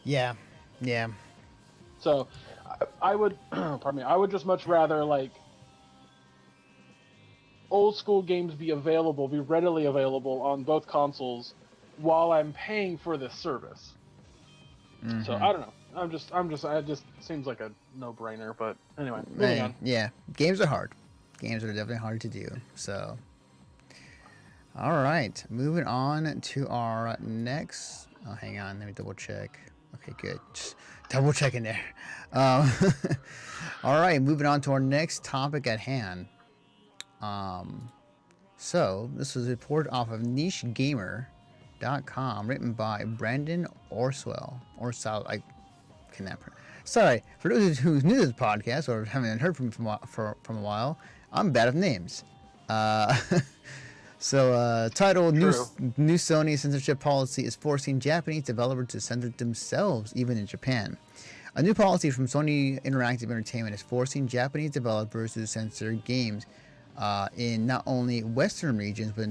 Yeah. Yeah. So I would, pardon me, I would just much rather like old school games be readily available on both consoles while I'm paying for this service. So Mm-hmm. I don't know. I just seems like a no brainer. But anyway, moving on. Yeah. Games are hard. Games are definitely hard to do. So, all right. Moving on to our next. Oh, hang on. Let me double check. Okay, good. Just double checking there. Um, all right. Moving on to our next topic at hand. Um, so, this was reported off of nichegamer.com, written by Brandon Orswell. I cannot pronounce. Sorry, for those who's new to this podcast or haven't heard from a while, I'm bad with names. Uh, title: new True. Sony censorship policy is forcing Japanese developers to censor themselves, even in Japan. A new policy from Sony Interactive Entertainment is forcing Japanese developers to censor games in not only Western regions, but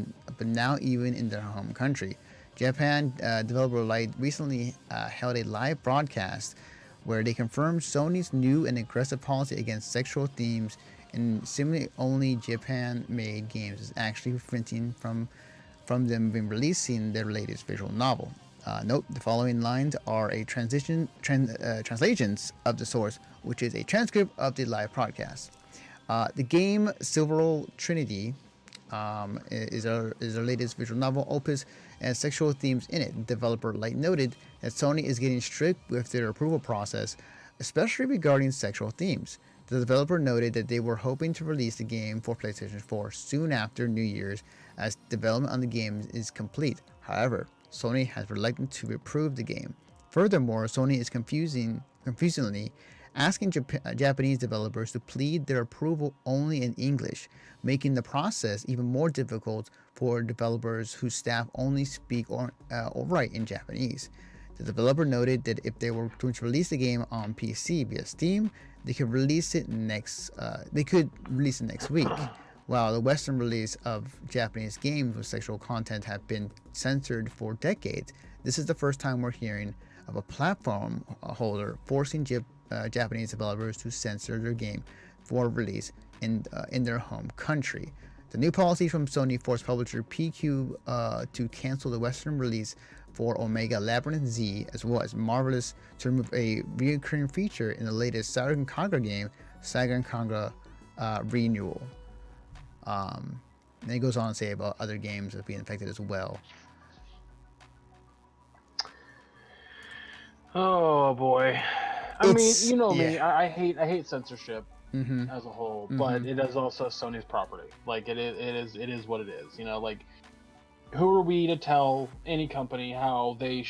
now even in their home country. Japan developer Light recently held a live broadcast where they confirmed Sony's new and aggressive policy against sexual themes in seemingly only Japan-made games is actually preventing from them releasing their latest visual novel. Note, the following lines are a translations of the source, which is a transcript of the live broadcast. The game Silver Trinity is our latest visual novel opus and sexual themes in it. Developer Light noted that Sony is getting strict with their approval process, especially regarding sexual themes. The developer noted that they were hoping to release the game for PlayStation 4 soon after New Year's, as development on the game is complete. However, Sony has reluctant to approve the game. Furthermore, Sony is confusingly asking Japanese developers to plead their approval only in English, making the process even more difficult for developers whose staff only speak or write in Japanese. The developer noted that if they were going to release the game on PC via Steam, they could release it next week. While the Western release of Japanese games with sexual content have been censored for decades, this is the first time we're hearing of a platform holder forcing Japanese developers to censor their game for release in their home country. The new policy from Sony forced publisher PQ to cancel the Western release for Omega Labyrinth Z, as well as Marvelous to remove a recurring feature in the latest Saigon Conga game, Saigon Conga Renewal. And it goes on to say about other games that are being affected as well. Oh boy. I mean, you know me. I hate censorship as a whole, but it is also Sony's property. Like it is what it is. You know, like who are we to tell any company how they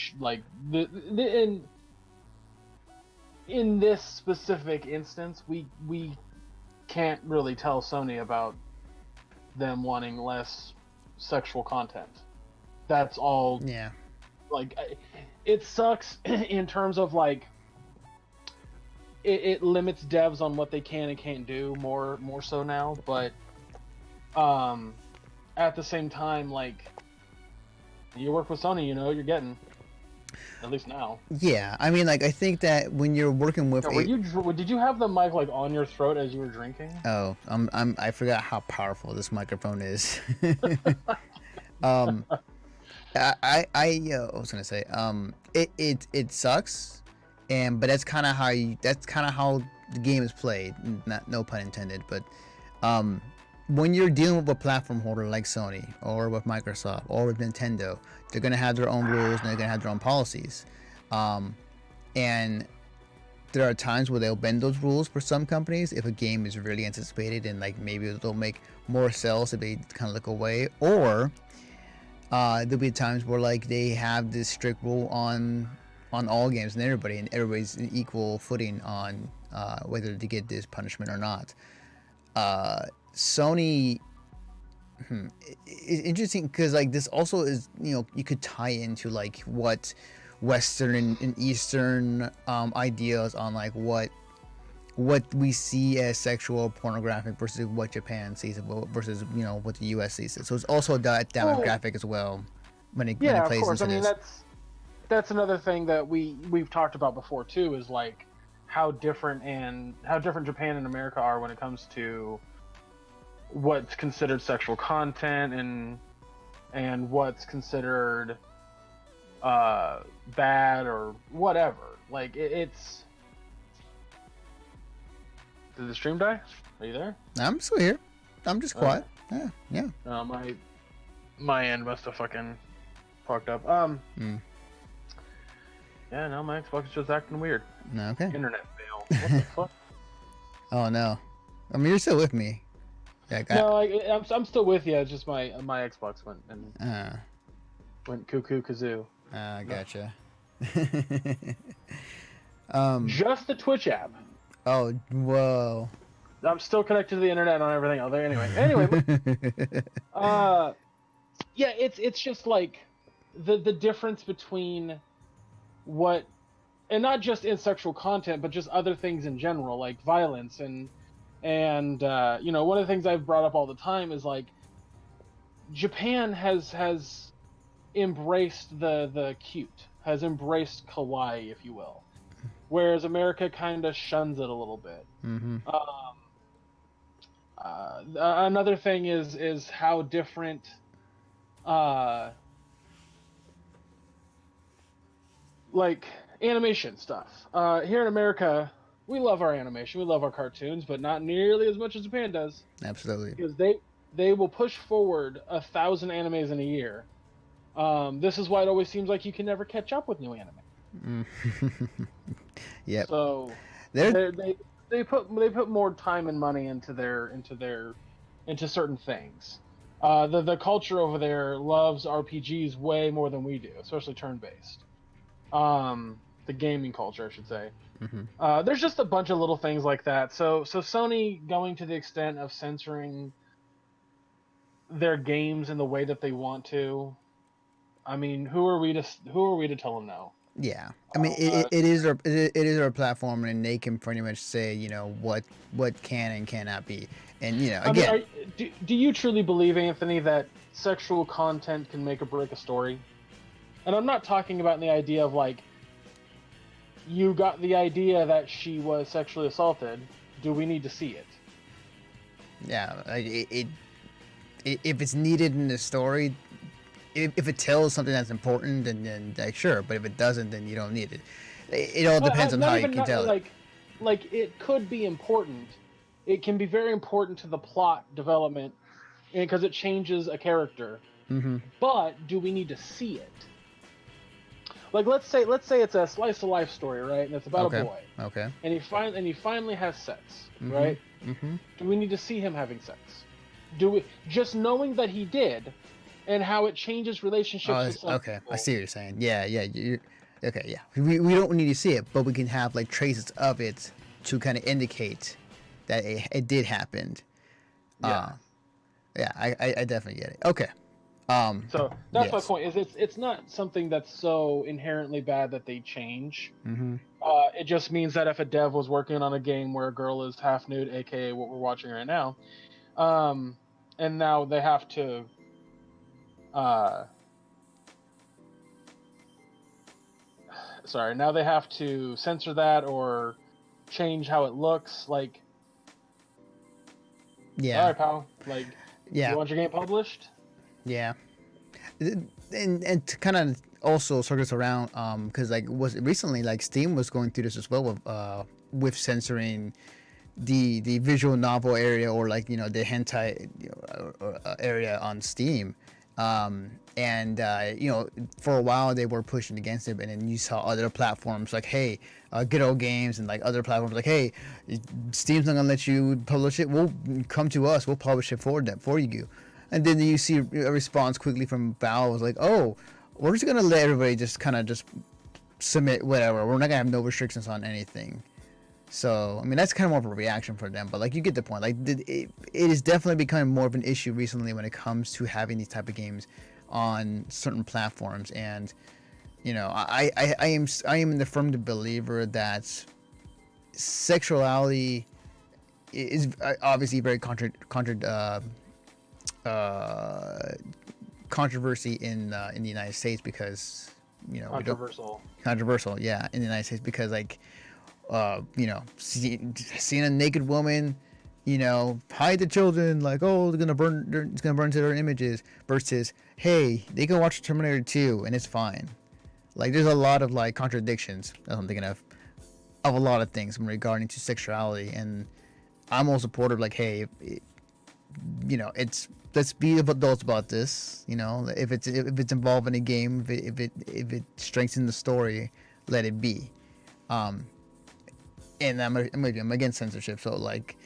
in this specific instance, we can't really tell Sony about them wanting less sexual content. That's all. Yeah. Like, it sucks in terms of like it limits devs on what they can and can't do more so now. But at the same time, like you work with Sony, you know you're getting. At least now. Yeah, I mean, like I think that when you're working with, did you have the mic like on your throat as you were drinking? Oh, I forgot how powerful this microphone is. I was gonna say, it sucks, but that's kind of how the game is played. No pun intended, but when you're dealing with a platform holder like Sony or with Microsoft or with Nintendo, they're gonna have their own rules and they're gonna have their own policies, and there are times where they'll bend those rules for some companies if a game is really anticipated and like maybe they'll make more sales if they kind of look away, or there'll be times where like they have this strict rule on all games and everybody's in equal footing on whether to get this punishment or not. Sony it's interesting because like this also is, you know, you could tie into like what Western and Eastern ideas on like what we see as sexual pornographic versus what Japan sees versus, you know, what the US sees. So it's also that demographic as well when it plays of course. into I mean, this. that's another thing that we've talked about before too, is like how different Japan and America are when it comes to what's considered sexual content and what's considered bad or whatever. Like it's. Did the stream die? Are you there? I'm still here. I'm just quiet. Yeah. My end must have fucking fucked up. Yeah, no, my Xbox is just acting weird. Okay. Internet fail. What the fuck? Oh no. I mean, you're still with me. Yeah, I'm still with you. It's just my Xbox went cuckoo kazoo. Gotcha. Just the Twitch app. Oh, whoa. I'm still connected to the internet on everything else. Anyway. Yeah, it's just like the difference between what, and not just in sexual content, but just other things in general, like violence and you know, one of the things I've brought up all the time is like Japan has embraced the cute, has embraced kawaii, if you will, whereas America kind of shuns it a little bit. Mm-hmm. Another thing is how different like animation stuff. Here in America, we love our animation, we love our cartoons, but not nearly as much as Japan does. Absolutely. Because they will push forward 1,000 animes in a year. This is why it always seems like you can never catch up with new anime. Yeah. So they put more time and money into certain things. The culture over there loves RPGs way more than we do, especially turn-based. The gaming culture, I should say. Mm-hmm. There's just a bunch of little things like that. So Sony going to the extent of censoring their games in the way that they want to. I mean, who are we to tell them no? Yeah, I mean, it is our platform, and they can pretty much say, you know, what can and cannot be, and you know, again. I mean, do you truly believe, Anthony, that sexual content can make or break a story? And I'm not talking about the idea of like, you got the idea that she was sexually assaulted. Do we need to see it? Yeah, if it's needed in the story, if it tells something that's important, then like, sure. But if it doesn't, then you don't need it. It all depends on how you can tell it. Like it could be important. It can be very important to the plot development, because it changes a character. Mm-hmm. But do we need to see it? Like let's say it's a slice of life story, right? And it's about a boy. Okay. And he finally has sex, mm-hmm. right? Mm-hmm. Do we need to see him having sex? Do we just knowing that he did, and how it changes relationships with some okay, people? I see what you're saying. Yeah. Okay, yeah. We don't need to see it, but we can have like traces of it to kind of indicate that it did happen. Yeah. I definitely get it. Okay. So that's my point. Is it's not something that's so inherently bad that they change. Mm-hmm. It just means that if a dev was working on a game where a girl is half nude, aka what we're watching right now, and now they have to now they have to censor that or change how it looks. Like, yeah, all right, pal. Like, yeah, you want your game published? Yeah, and to kind of also circles around, because like was recently like Steam was going through this as well with censoring the visual novel area, or like, you know, the hentai area on Steam. And you know, for a while they were pushing against it, and then you saw other platforms like, hey, Good Old Games, and like other platforms like, hey, Steam's not gonna let you publish it. We'll come to us. We'll publish it for you. And then you see a response quickly from Valve was like, oh, we're just gonna let everybody just kind of just submit whatever. We're not gonna have no restrictions on anything. So, I mean, that's kind of more of a reaction for them, but like, you get the point. Like, it is definitely becoming more of an issue recently when it comes to having these type of games on certain platforms. And, you know, I am in the firm believer that sexuality is obviously very controversy in the United States, because controversial. Yeah, in the United States because like, seeing a naked woman, hide the children, like, oh, it's gonna burn to their images, versus, hey, they can watch Terminator 2 and it's fine. Like, there's a lot of like contradictions that I'm thinking of a lot of things regarding to sexuality, and I'm all supportive. Like, hey, let's be adults about this. If it's involved in a game, if it strengthens the story, let it be. And I'm against censorship, so like,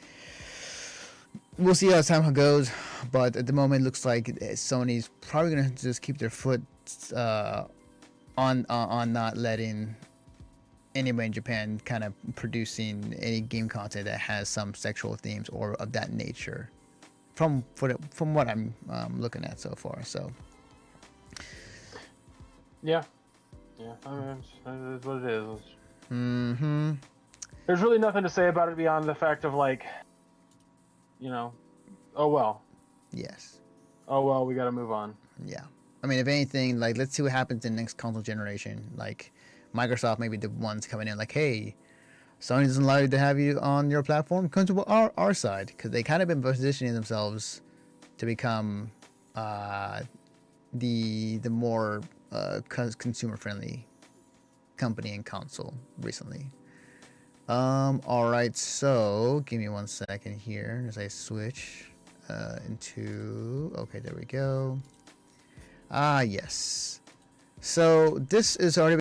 we'll see how time goes. But at the moment, it looks like Sony's probably gonna just keep their foot on not letting anybody in Japan kind of producing any game content that has some sexual themes or of that nature, from what I'm looking at so far. So yeah, I mean, it's what it is. There's really nothing to say about it beyond the fact of like, oh well. Yes. Oh well, we got to move on. Yeah. I mean, if anything, like, let's see what happens in the next console generation. Like, Microsoft may be the ones coming in like, hey, Sony doesn't allow you to have you on your platform. Come to our side, because they kind of been positioning themselves to become the more consumer friendly company in console recently. All right, so give me 1 second here as I switch into. Okay, there we go. Yes. So this is already